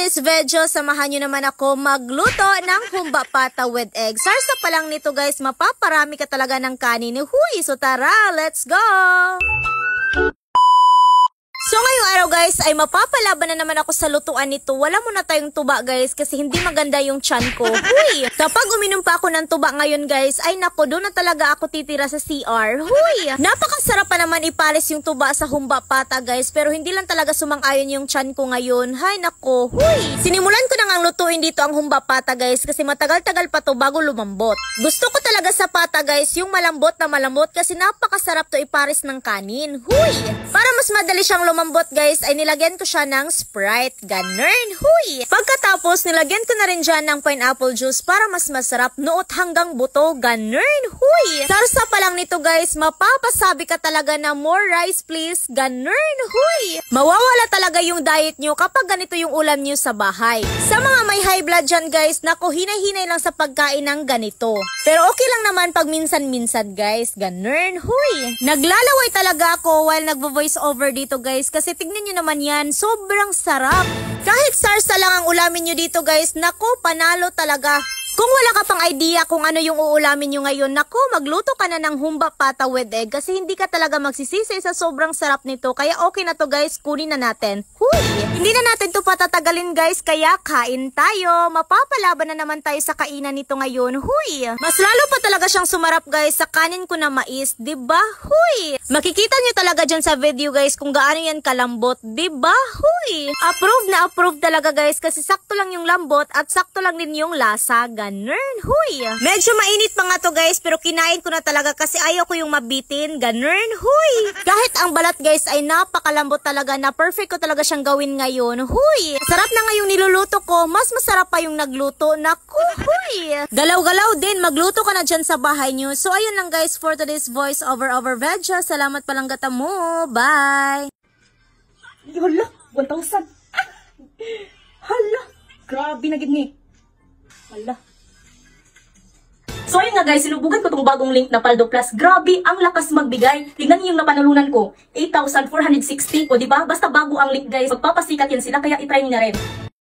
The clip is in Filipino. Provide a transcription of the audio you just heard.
today's video, samahan nyo naman ako magluto ng humba pata with egg. Sarsa pa lang nito guys, mapaparami ka talaga ng kanin. Huy! So tara, let's go! So ngayong araw guys ay mapapalaban na naman ako sa lutuan nito. Wala muna tayong tuba guys kasi hindi maganda yung tiyan ko. Huy! Kapag uminom pa ako ng tuba ngayon guys, ay nako, doon na talaga ako titira sa CR. Huy! Napakasarap pa naman ipares yung tuba sa humba pata guys, pero hindi lang talaga sumang-ayon yung tiyan ko ngayon. Hay nako, huy! Sinimulan ko na ngang lutuin dito ang humba pata guys kasi matagal-tagal pa to bago lumambot. Gusto ko talaga sa pata guys yung malambot na malambot kasi napakasarap to ipares ng kanin. Huy! Para mas madali siyang lumambot guys, ay nilagyan ko siya ng Sprite. Ganun, huy! Pagkatapos, nilagyan ko na rin dyan ng pineapple juice para mas masarap, nuot hanggang buto. Ganun, huy! Sarsa pa lang nito guys, mapapasabi ka talaga na more rice please. Ganun, huy! Mawawala talaga yung diet nyo kapag ganito yung ulam nyo sa bahay. Sa mga may high blood dyan guys, naku, hinay-hinay lang sa pagkain ng ganito. Pero okay lang naman pag minsan-minsan guys. Ganun, huy! Naglalaway talaga ako while nagvo-voice over dito guys kasi tignan nyo naman yan, sobrang sarap. Kahit sarsa lang ang ulamin nyo dito guys, naku, panalo talaga. Kung wala ka pang idea kung ano yung uulamin nyo ngayon, naku, magluto ka na ng humba pata with egg kasi hindi ka talaga magsisisi sa sobrang sarap nito. Kaya okay na to guys, kunin na natin. Huy! Hindi na natin to patatagalin guys, kaya kain tayo. Mapapalaban na naman tayo sa kainan nito ngayon. Huy! Mas lalo pa talaga siyang sumarap guys sa kanin ko na mais, diba? Huy! Makikita nyo talaga dyan sa video guys kung gaano yan kalambot, diba? Huy! Approve talaga guys kasi sakto lang yung lambot at sakto lang din yung lasa. Ganun, huy! Medyo mainit pa nga to guys pero kinain ko na talaga kasi ayaw ko yung mabitin. Ganun, huy! Kahit ang balat guys ay napakalambot talaga na perfect ko talaga siyang gawin ngayon. Huy! Sarap na ngayong niluluto ko. Mas masarap pa yung nagluto. Naku, huy! Galaw-galaw din. Magluto ka na dyan sa bahay nyo. So ayun lang guys for today's voice over video. Salamat palang gata mo. Bye! Hala, 1,000. Hala, grabe na gid ni. Hala. So ayun nga guys, sinubukan ko tong bagong link na Paldo Plus. Grabe, ang lakas magbigay. Tingnan niyo yung napanalunan ko. 8,460. O diba? Basta bago ang link guys. Magpapasikat yan sila kaya itry niyo na rin.